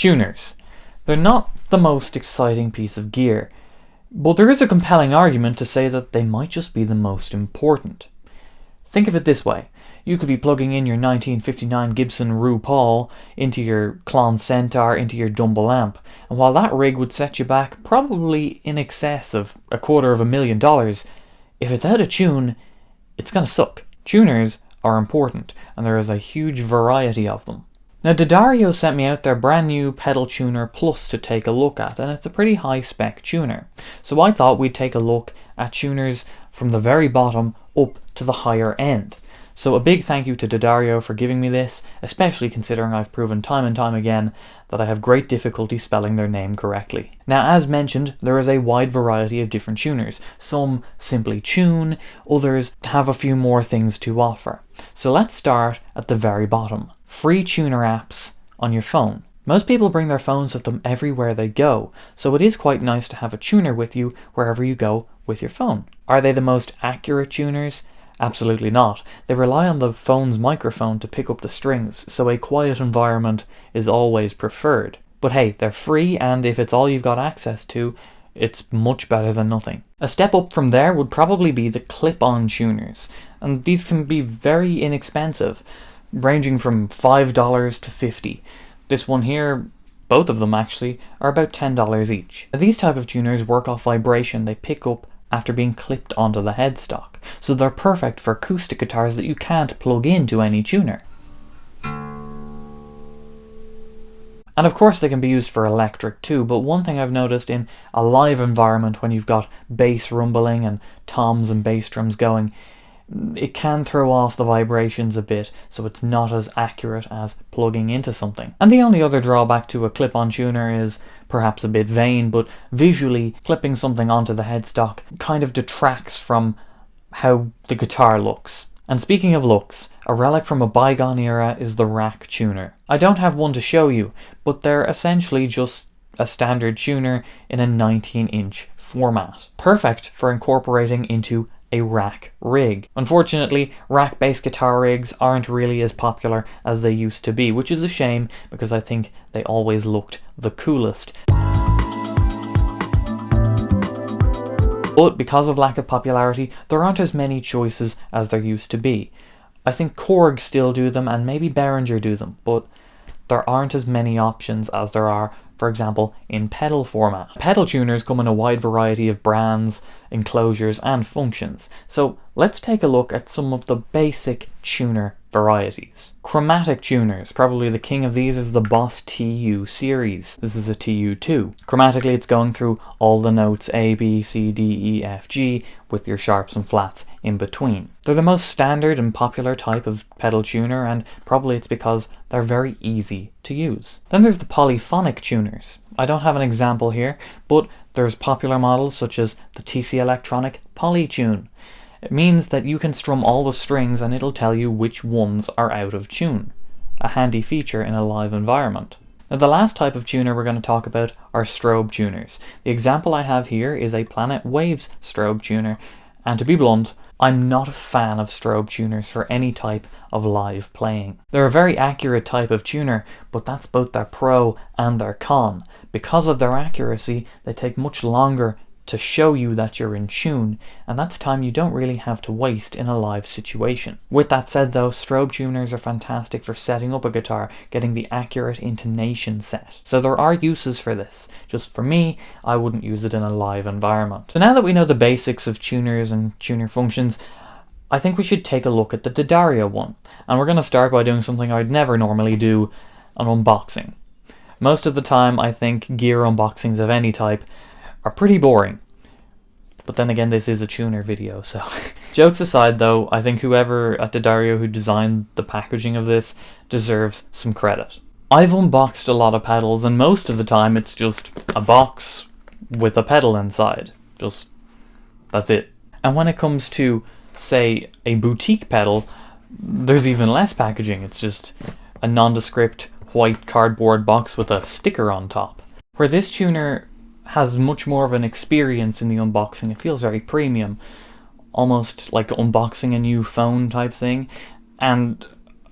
Tuners. They're not the most exciting piece of gear, but there is a compelling argument to say that they might just be the most important. Think of it this way. You could be plugging in your 1959 Gibson Ru Paul into your Klon Centaur into your Dumble amp, and while that rig would set you back probably in excess of $250,000, if it's out of tune, it's gonna suck. Tuners are important, and there is a huge variety of them. Now, D'Addario sent me out their brand new Pedal Tuner Plus to take a look at, and it's a pretty high spec tuner. So I thought we'd take a look at tuners from the very bottom up to the higher end. So a big thank you to D'Addario for giving me this, especially considering I've proven time and time again that I have great difficulty spelling their name correctly. Now, as mentioned, there is a wide variety of different tuners. Some simply tune, others have a few more things to offer. So let's start at the very bottom. Free tuner apps on your phone. Most people bring their phones with them everywhere they go, so it is quite nice to have a tuner with you wherever you go with your phone. Are they the most accurate tuners? Absolutely not. They rely on the phone's microphone to pick up the strings, so a quiet environment is always preferred. But hey, they're free, and if it's all you've got access to, it's much better than nothing. A step up from there would probably be the clip-on tuners, and these can be very inexpensive, ranging from $5 to $50. This one here, both of them actually, are about $10 each. Now, these type of tuners work off vibration they pick up after being clipped onto the headstock, so they're perfect for acoustic guitars that you can't plug into any tuner. And of course they can be used for electric too, but one thing I've noticed in a live environment when you've got bass rumbling and toms and bass drums going, it can throw off the vibrations a bit, so it's not as accurate as plugging into something. And the only other drawback to a clip-on tuner is perhaps a bit vain, but visually clipping something onto the headstock kind of detracts from how the guitar looks. And speaking of looks, a relic from a bygone era is the rack tuner. I don't have one to show you, but they're essentially just a standard tuner in a 19-inch format. Perfect for incorporating into a rack rig. Unfortunately, rack bass guitar rigs aren't really as popular as they used to be, which is a shame because I think they always looked the coolest. But because of lack of popularity, there aren't as many choices as there used to be. I think Korg still do them and maybe Behringer do them, but there aren't as many options as there are, for example, in pedal format. Pedal tuners come in a wide variety of brands, enclosures and functions, so let's take a look at some of the basic tuner varieties. Chromatic tuners, probably the king of these is the Boss TU series. This is a TU2. Chromatically it's going through all the notes A, B, C, D, E, F, G with your sharps and flats in between. They're the most standard and popular type of pedal tuner, and probably it's because they're very easy to use. Then there's the polyphonic tuners. I don't have an example here, but there's popular models such as the TC Electronic Polytune. It means that you can strum all the strings and it'll tell you which ones are out of tune. A handy feature in a live environment. Now the last type of tuner we're going to talk about are strobe tuners. The example I have here is a Planet Waves strobe tuner, and to be blunt, I'm not a fan of strobe tuners for any type of live playing. They're a very accurate type of tuner, but that's both their pro and their con. Because of their accuracy, they take much longer to show you that you're in tune, and that's time you don't really have to waste in a live situation. With that said though, strobe tuners are fantastic for setting up a guitar, getting the accurate intonation set. So there are uses for this. Just for me, I wouldn't use it in a live environment. So now that we know the basics of tuners and tuner functions, I think we should take a look at the D'Addario one. And we're going to start by doing something I'd never normally do, an unboxing. Most of the time I think gear unboxings of any type are pretty boring. But then again, this is a tuner video, so... Jokes aside though, I think whoever at D'Addario who designed the packaging of this deserves some credit. I've unboxed a lot of pedals, and most of the time it's just a box with a pedal inside. That's it. And when it comes to, say, a boutique pedal, there's even less packaging. It's just a nondescript white cardboard box with a sticker on top. Where this tuner has much more of an experience in the unboxing. It feels very premium, almost like unboxing a new phone type thing. And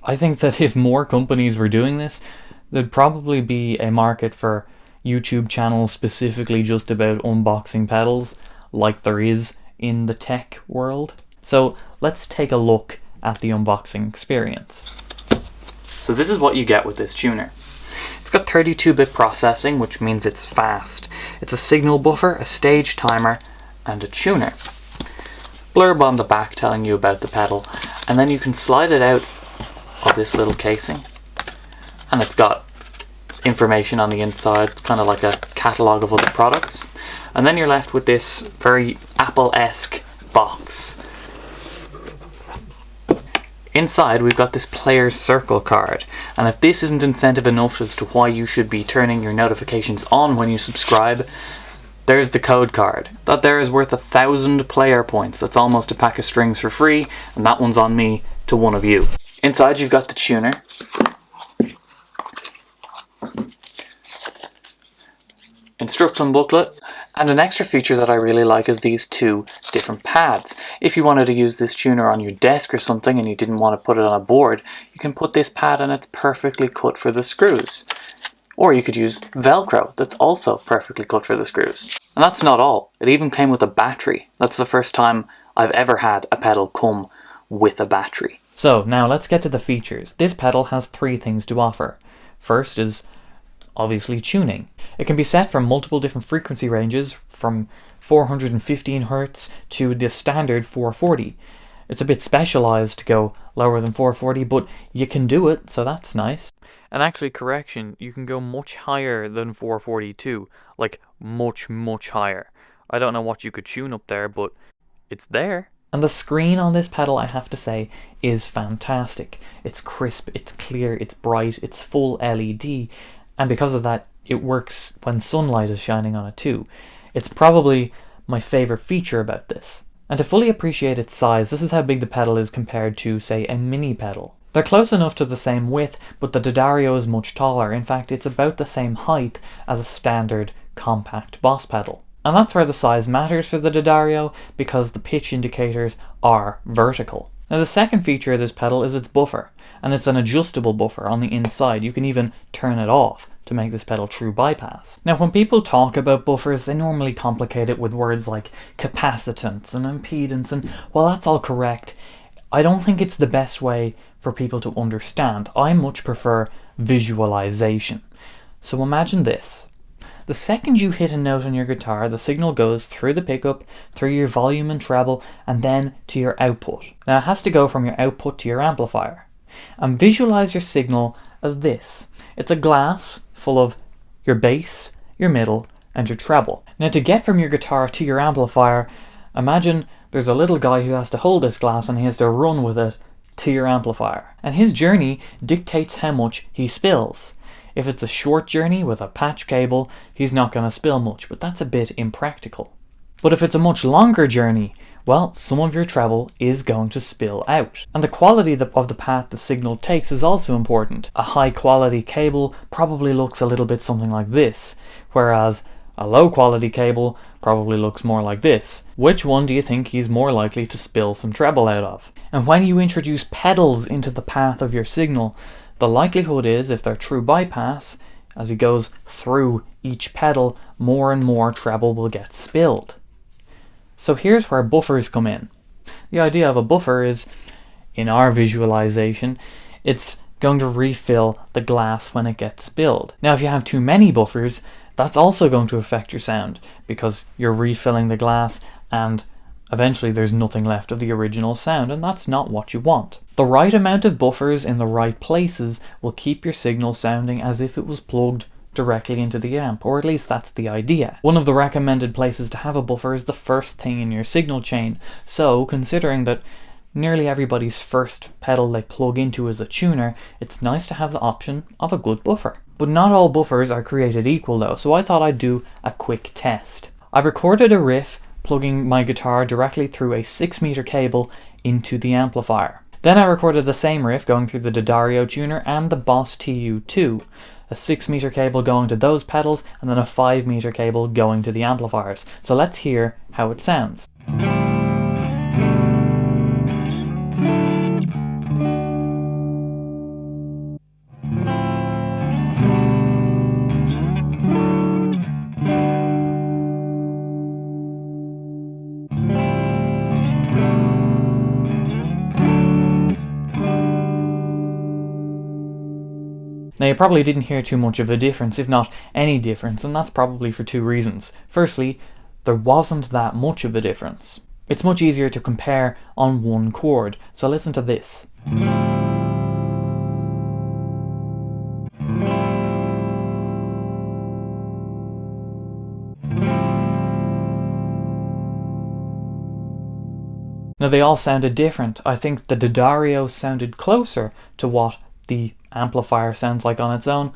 I think that if more companies were doing this, There'd probably be a market for YouTube channels specifically just about unboxing pedals, like there is in the tech world. So let's take a look at the unboxing experience. So this is what you get with this tuner. It's got 32-bit processing, which means it's fast. It's a signal buffer, a stage timer, and a tuner. Blurb on the back telling you about the pedal, and then you can slide it out of this little casing, and it's got information on the inside, kind of like a catalogue of other products. And then you're left with this very Apple-esque box. Inside we've got this player's circle card, and if this isn't incentive enough as to why you should be turning your notifications on when you subscribe, there's the code card. That there is worth 1,000 player points. That's almost a pack of strings for free, and that one's on me to one of you. Inside you've got the tuner. Instruction booklet, and an extra feature that I really like is these two different pads. If you wanted to use this tuner on your desk or something and you didn't want to put it on a board, you can put this pad and it's perfectly cut for the screws. Or you could use Velcro, that's also perfectly cut for the screws. And that's not all, it even came with a battery. That's the first time I've ever had a pedal come with a battery. So now let's get to the features. This pedal has 3 things to offer. First is obviously tuning. It can be set for multiple different frequency ranges, from 415 Hz to the standard 440. It's a bit specialized to go lower than 440, but you can do it, so that's nice. And actually, correction, you can go much higher than 442, like much higher. I don't know what you could tune up there, but it's there. And the screen on this pedal, I have to say, is fantastic. It's crisp, it's clear, it's bright, it's full LED, and because of that, it works when sunlight is shining on it too. It's probably my favorite feature about this. And to fully appreciate its size, this is how big the pedal is compared to, say, a mini pedal. They're close enough to the same width, but the D'Addario is much taller. In fact, it's about the same height as a standard compact Boss pedal. And that's where the size matters for the D'Addario, because the pitch indicators are vertical. Now the second feature of this pedal is its buffer, and it's an adjustable buffer on the inside. You can even turn it off to make this pedal true bypass. Now when people talk about buffers, they normally complicate it with words like capacitance and impedance, and while that's all correct, I don't think it's the best way for people to understand. I much prefer visualization. So imagine this. The second you hit a note on your guitar, the signal goes through the pickup, through your volume and treble, and then to your output. Now it has to go from your output to your amplifier. And visualize your signal as this. It's a glass full of your bass, your middle, and your treble. Now to get from your guitar to your amplifier, imagine there's a little guy who has to hold this glass and he has to run with it to your amplifier. And his journey dictates how much he spills. If it's a short journey with a patch cable, he's not going to spill much, but that's a bit impractical. But if it's a much longer journey, well, some of your treble is going to spill out. And the quality of the path the signal takes is also important. A high quality cable probably looks a little bit something like this, whereas a low quality cable probably looks more like this. Which one do you think he's more likely to spill some treble out of? And when you introduce pedals into the path of your signal, the likelihood is, if they're true bypass, as it goes through each pedal, more and more treble will get spilled. So here's where buffers come in. The idea of a buffer is, in our visualization, it's going to refill the glass when it gets spilled. Now if you have too many buffers, that's also going to affect your sound, because you're refilling the glass and eventually there's nothing left of the original sound, and that's not what you want. The right amount of buffers in the right places will keep your signal sounding as if it was plugged directly into the amp, or at least that's the idea. One of the recommended places to have a buffer is the first thing in your signal chain, so considering that nearly everybody's first pedal they plug into is a tuner, it's nice to have the option of a good buffer. But not all buffers are created equal though, so I thought I'd do a quick test. I recorded a riff plugging my guitar directly through a 6-meter cable into the amplifier. Then I recorded the same riff going through the D'Addario tuner and the Boss TU2, a 6-meter cable going to those pedals and then a 5-meter cable going to the amplifiers. So let's hear how it sounds. Now you probably didn't hear too much of a difference, if not any difference, and that's probably for two reasons. Firstly, there wasn't that much of a difference. It's much easier to compare on one chord, so listen to this. Now they all sounded different. I think the D'Addario sounded closer to what the amplifier sounds like on its own,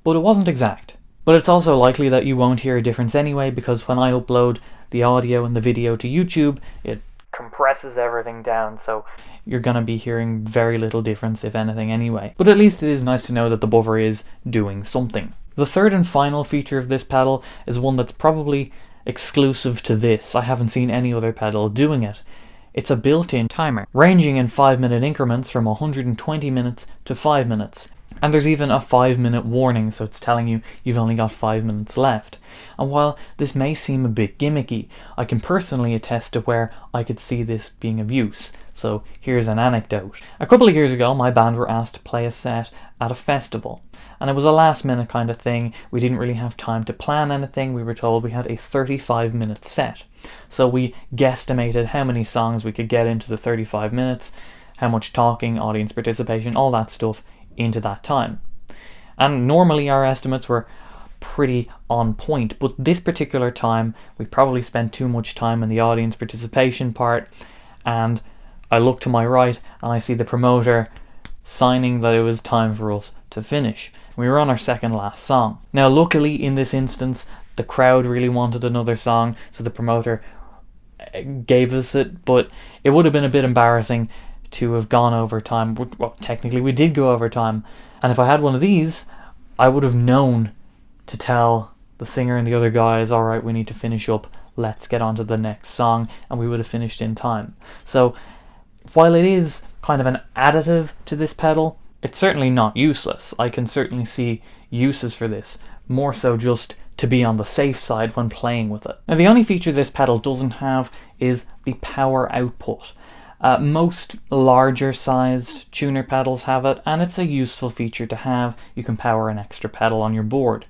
but it wasn't exact. But it's also likely that you won't hear a difference anyway, because when I upload the audio and the video to YouTube, it compresses everything down, so you're going to be hearing very little difference, if anything, anyway. But at least it is nice to know that the buffer is doing something. The third and final feature of this pedal is one that's probably exclusive to this. I haven't seen any other pedal doing it. It's a built-in timer, ranging in 5-minute increments from 120 minutes to 5 minutes. And there's even a 5-minute warning, so it's telling you you've only got 5 minutes left. And while this may seem a bit gimmicky, I can personally attest to where I could see this being of use. So here's an anecdote. A couple of years ago, my band were asked to play a set at a festival. And it was a last minute kind of thing. We didn't really have time to plan anything. We were told we had a 35-minute set. So we guesstimated how many songs we could get into the 35 minutes, how much talking, audience participation, all that stuff into that time. And normally our estimates were pretty on point, but this particular time we probably spent too much time in the audience participation part, and I look to my right and I see the promoter signing that it was time for us to finish. We were on our second last song. Now luckily in this instance the crowd really wanted another song, so the promoter gave us it, but it would have been a bit embarrassing to have gone over time. Well, technically we did go over time, and if I had one of these I would have known to tell the singer and the other guys, alright, we need to finish up, let's get on to the next song, and we would have finished in time. So while it is kind of an additive to this pedal, it's certainly not useless. I can certainly see uses for this, more so just to be on the safe side when playing with it. Now the only feature this pedal doesn't have is the power output. Most larger sized tuner pedals have it, and it's a useful feature to have. You can power an extra pedal on your board.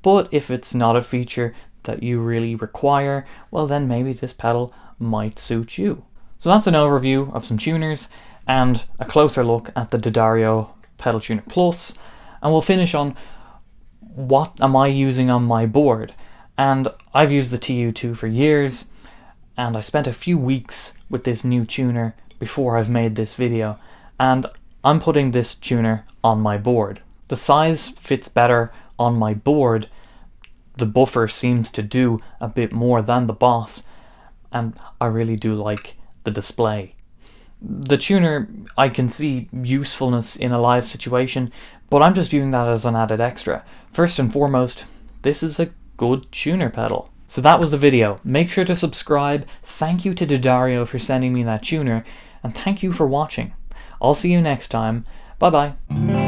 But if it's not a feature that you really require, well then maybe this pedal might suit you. So that's an overview of some tuners and a closer look at the D'Addario Pedal Tuner Plus, and we'll finish on what am I using on my board. And I've used the TU2 for years, and I spent a few weeks with this new tuner before I've made this video, and I'm putting this tuner on my board. The size fits better on my board. The buffer seems to do a bit more than the Boss, and I really do like the display. The tuner, I can see usefulness in a live situation, but I'm just doing that as an added extra. First and foremost, this is a good tuner pedal. So that was the video. Make sure to subscribe. Thank you to D'Addario for sending me that tuner, and thank you for watching. I'll see you next time. Bye bye.